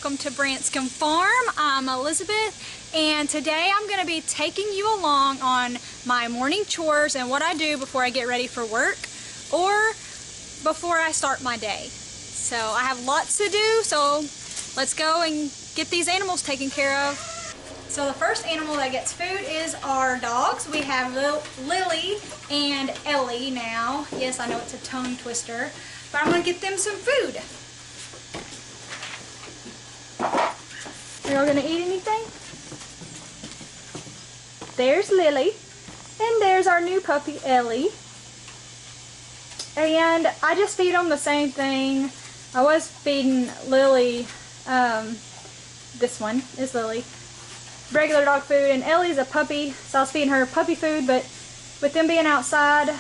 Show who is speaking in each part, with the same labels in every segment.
Speaker 1: welcome to Branscum Farm. I'm Elizabeth, and today I'm going to be taking you along on my morning chores and what I do before I get ready for work or before I start my day. So I have lots to do, so let's go and get these animals taken care of. So the first animal that gets food is our dogs. We have Lily and Ellie now. Yes, I know it's a tongue twister, but I'm going to get them some food. Are y'all going to eat anything? There's Lily, and there's our new puppy Ellie. And I just feed them the same thing. I was feeding Lily, this one is Lily, regular dog food, and Ellie's a puppy, so I was feeding her puppy food, but with them being outside, you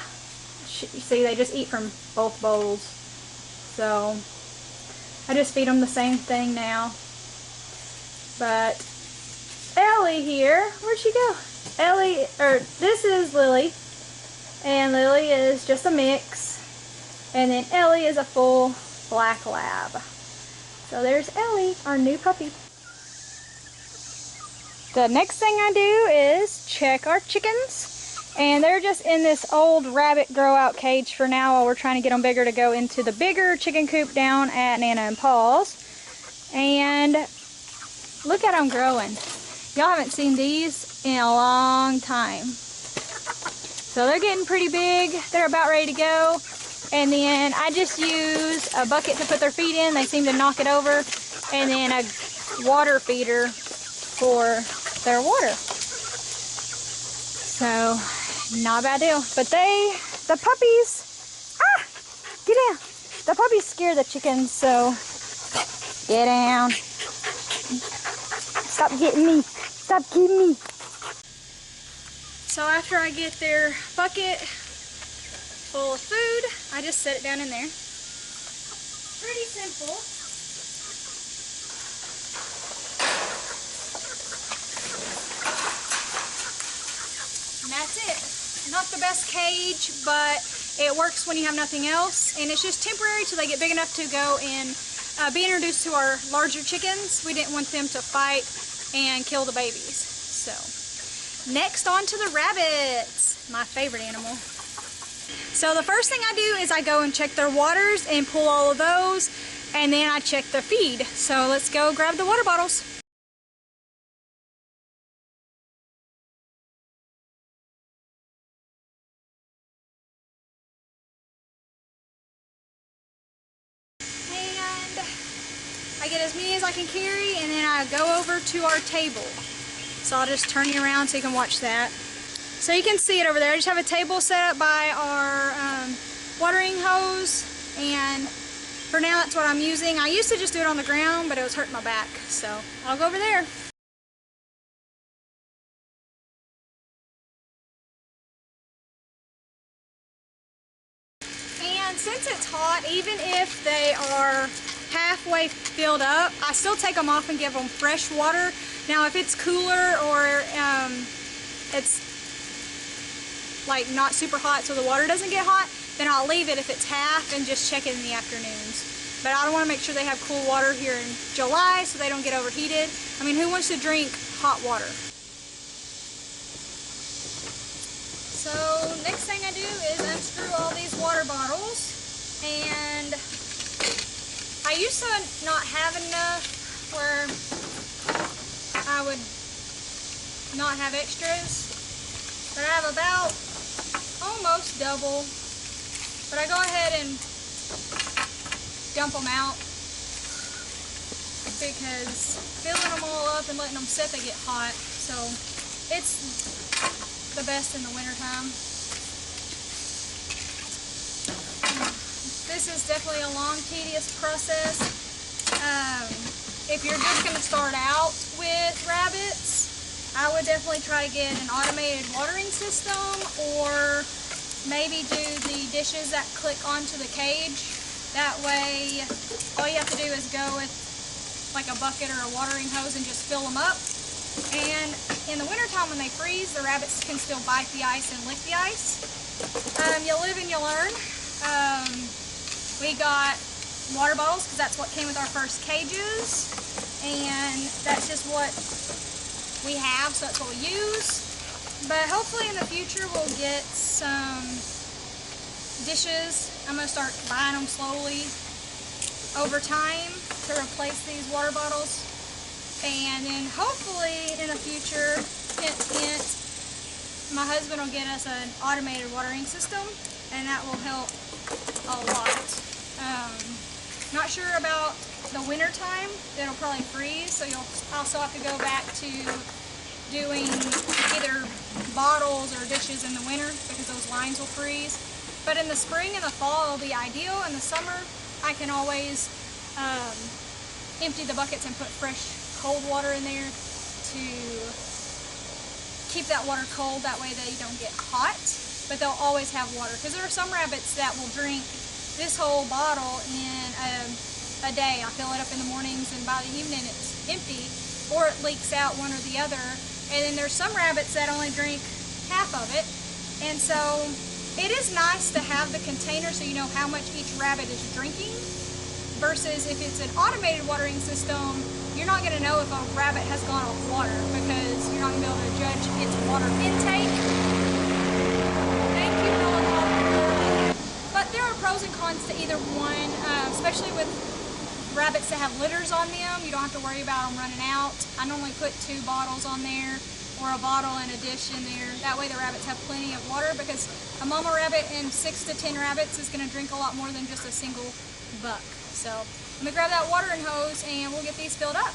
Speaker 1: see they just eat from both bowls. So I just feed them the same thing now. But Ellie here, where'd she go? This is Lily, and Lily is just a mix, and then Ellie is a full black lab. So there's Ellie, our new puppy. The next thing I do is check our chickens, and they're just in this old rabbit grow out cage for now while we're trying to get them bigger to go into the bigger chicken coop down at Nana and Paul's. And look at them growing. Y'all haven't seen these in a long time. So they're getting pretty big. They're about ready to go. And then I just use a bucket to put their feet in. They seem to knock it over. And then a water feeder for their water. So, not a bad deal. But the puppies, get down. The puppies scare the chickens, so get down. Stop getting me. Stop getting me. So after I get their bucket full of food, I just set it down in there. Pretty simple. And that's it. Not the best cage, but it works when you have nothing else. And it's just temporary till they get big enough to go and be introduced to our larger chickens. We didn't want them to fight and kill the babies. So next on to the rabbits, my favorite animal. So the first thing I do is I go and check their waters and pull all of those, and then I check their feed. So let's go grab the water bottles. And I get as many as I can carry, and then I go over to our table. So I'll just turn you around so you can watch that. So you can see it over there. I just have a table set up by our watering hose, and for now that's what I'm using. I used to just do it on the ground, but it was hurting my back, so I'll go over there. And since it's hot, even if they are halfway filled up, I still take them off and give them fresh water. Now if it's cooler or it's like not super hot so the water doesn't get hot, then I'll leave it if it's half and just check it in the afternoons. But I want to make sure they have cool water here in July so they don't get overheated. I mean, who wants to drink hot water? So next thing I do is unscrew all these water bottles, and I used to not have enough where I would not have extras, but I have about almost double, but I go ahead and dump them out because filling them all up and letting them sit, they get hot, so it's the best in the winter time. This is definitely a long, tedious process. If you're just going to start out with rabbits, I would definitely try to get an automated watering system, or maybe do the dishes that click onto the cage. That way, all you have to do is go with like a bucket or a watering hose and just fill them up. And in the wintertime when they freeze, the rabbits can still bite the ice and lick the ice. You live and you learn. We got water bottles because that's what came with our first cages. and that's just what we have, so that's what we use. But hopefully in the future we'll get some dishes. I'm going to start buying them slowly over time to replace these water bottles. And then hopefully in the future, hint, hint, my husband will get us an automated watering system, and that will help a lot. Not sure about the winter time. It'll probably freeze, so you'll also have to go back to doing either bottles or dishes in the winter because those lines will freeze. But in the spring and the fall, it'll be ideal. In the summer, I can always empty the buckets and put fresh cold water in there to keep that water cold. That way they don't get hot, but they'll always have water, because there are some rabbits that will drink this whole bottle in a day. I fill it up in the mornings and by the evening it's empty, or it leaks out, one or the other. And then there's some rabbits that only drink half of it, and so it is nice to have the container so you know how much each rabbit is drinking, versus if it's an automated watering system, you're not going to know if a rabbit has gone off water because you're not going to be able to judge its water intake. Thank you, helicopter. But there are pros and cons to either one, especially with rabbits that have litters on them. You don't have to worry about them running out. I normally put 2 bottles on there, or a bottle and a dish in there. That way the rabbits have plenty of water, because a mama rabbit and 6 to 10 rabbits is going to drink a lot more than just a single buck. So let me grab that watering hose and we'll get these filled up.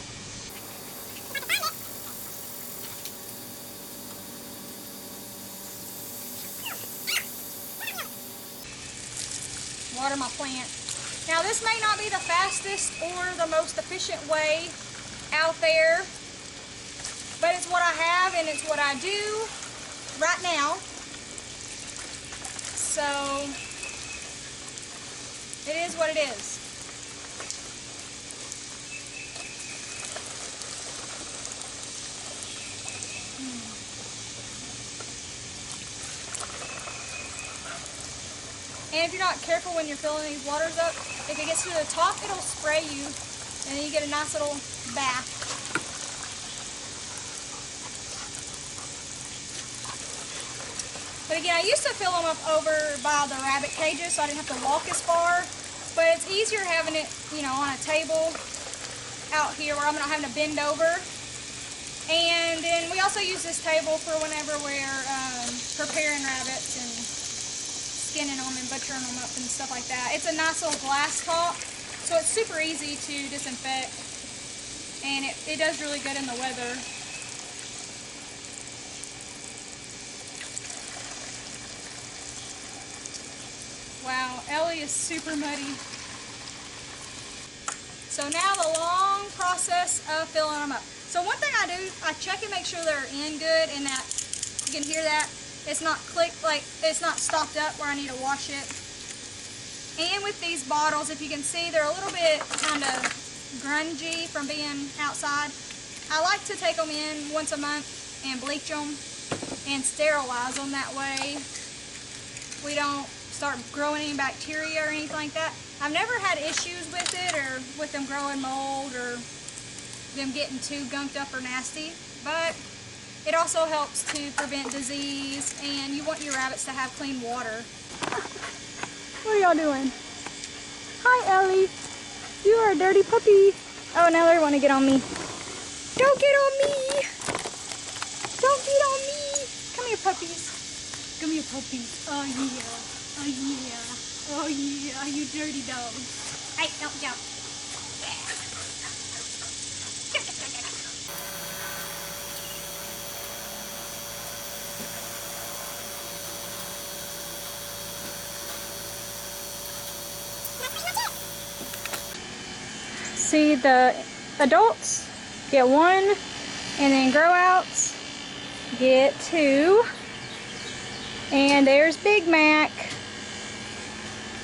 Speaker 1: Water my plant. Now this may not be the fastest or the most efficient way out there, but it's what I have and it's what I do right now. So it is what it is. And if you're not careful when you're filling these waters up, if it gets to the top, it'll spray you, and then you get a nice little bath. But again, I used to fill them up over by the rabbit cages, so I didn't have to walk as far. But it's easier having it, you know, on a table out here where I'm not having to bend over. And then we also use this table for whenever we're preparing rabbits and skinning them and butchering them up and stuff like that. It's a nice little glass top, so it's super easy to disinfect, and it does really good in the weather. Wow, Ellie is super muddy. So now the long process of filling them up. So one thing I do, I check and make sure they're in good, and that you can hear that it's not clicked, like it's not stopped up where I need to wash it. And with these bottles, if you can see, they're a little bit kind of grungy from being outside. I like to take them in once a month and bleach them and sterilize them. That way we don't start growing any bacteria or anything like that. I've never had issues with it, or with them growing mold, or them getting too gunked up or nasty, but it also helps to prevent disease, and you want your rabbits to have clean water. What are y'all doing? Hi, Ellie. You are a dirty puppy. Oh, now they want to get on me. Don't get on me. Don't get on me. Come here, puppies. Come here, puppies. Oh, yeah. Oh, yeah. Oh, yeah. You dirty dog. Hey, don't jump. See, the adults get 1, and then grow outs get 2. And there's Big Mac.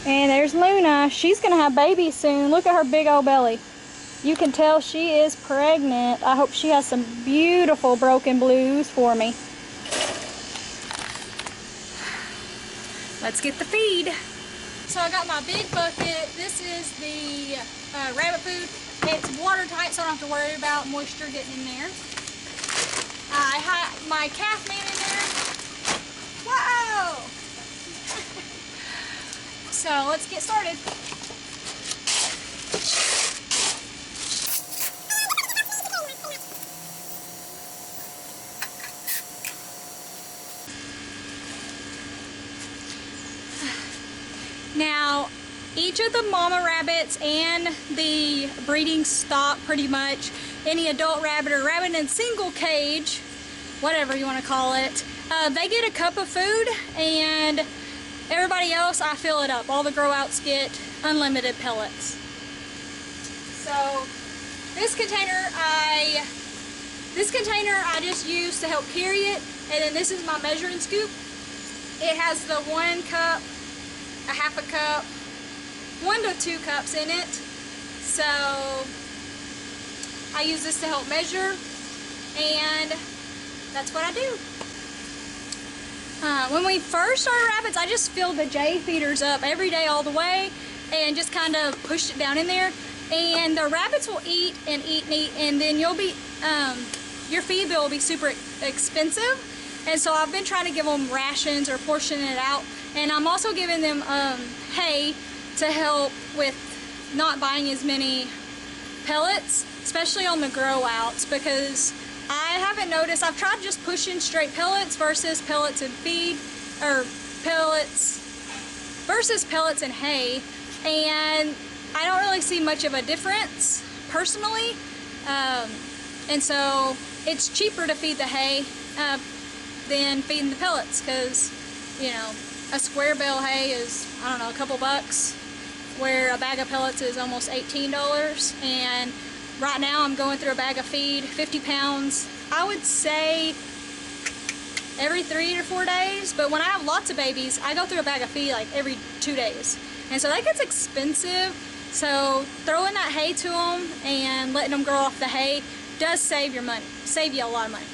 Speaker 1: And there's Luna. She's gonna have babies soon. Look at her big old belly. You can tell she is pregnant. I hope she has some beautiful broken blues for me. Let's get the feed. So I got my big bucket. This is the rabbit food. It's water watertight, so I don't have to worry about moisture getting in there. I have my calf man in there. Whoa! So let's get started. Now, each of the mama rabbits and the breeding stock, pretty much, any adult rabbit or rabbit in single cage, whatever you want to call it, they get a cup of food, and everybody else, I fill it up. All the grow outs get unlimited pellets. So this container I just use to help carry it, and then this is my measuring scoop. It has the 1 cup, a half a cup, 1 to 2 cups in it. So I use this to help measure, and that's what I do. When we first started rabbits, I just filled the J feeders up every day all the way and just kind of pushed it down in there. And the rabbits will eat and eat and eat, and then you'll be, your feed bill will be super expensive. And so I've been trying to give them rations or portioning it out. And I'm also giving them hay to help with not buying as many pellets, especially on the grow outs, because I haven't noticed, I've tried just pushing straight pellets versus pellets and feed, or pellets versus pellets and hay, and I don't really see much of a difference personally, and so it's cheaper to feed the hay than feeding the pellets, because, you know, a square bale hay is, I don't know, a couple bucks, where a bag of pellets is almost $18, and right now I'm going through a bag of feed, 50 pounds, I would say every 3 or 4 days, but when I have lots of babies, I go through a bag of feed like every 2 days, and so that gets expensive. So throwing that hay to them and letting them grow off the hay does save you a lot of money.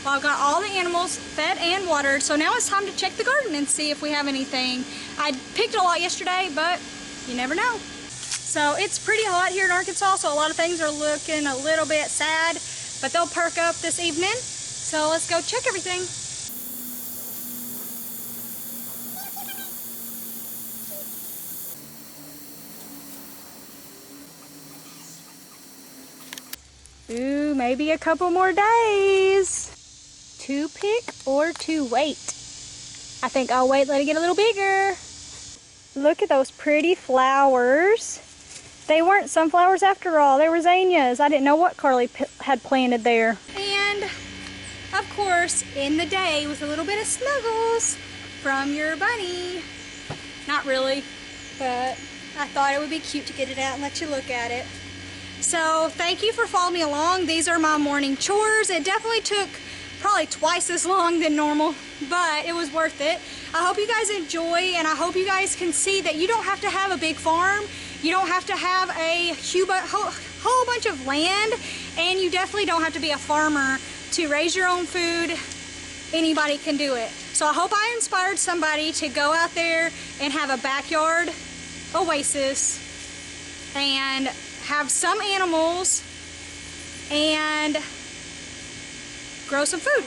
Speaker 1: Well, I've got all the animals fed and watered, so now it's time to check the garden and see if we have anything. I picked a lot yesterday, but you never know. So it's pretty hot here in Arkansas, so a lot of things are looking a little bit sad, but they'll perk up this evening. So let's go check everything. Ooh, maybe a couple more days. To pick or to wait? I think I'll wait, let it get a little bigger. Look at those pretty flowers. They weren't sunflowers after all, they were zinnias. I didn't know what Carly had planted there. And of course, in the day with a little bit of snuggles from your bunny. Not really, but I thought it would be cute to get it out and let you look at it. So thank you for following me along. These are my morning chores. It definitely took probably twice as long than normal, but it was worth it. I hope you guys enjoy, and I hope you guys can see that you don't have to have a big farm. You don't have to have a whole bunch of land, and you definitely don't have to be a farmer to raise your own food. Anybody can do it. So I hope I inspired somebody to go out there and have a backyard oasis and have some animals and grow some food.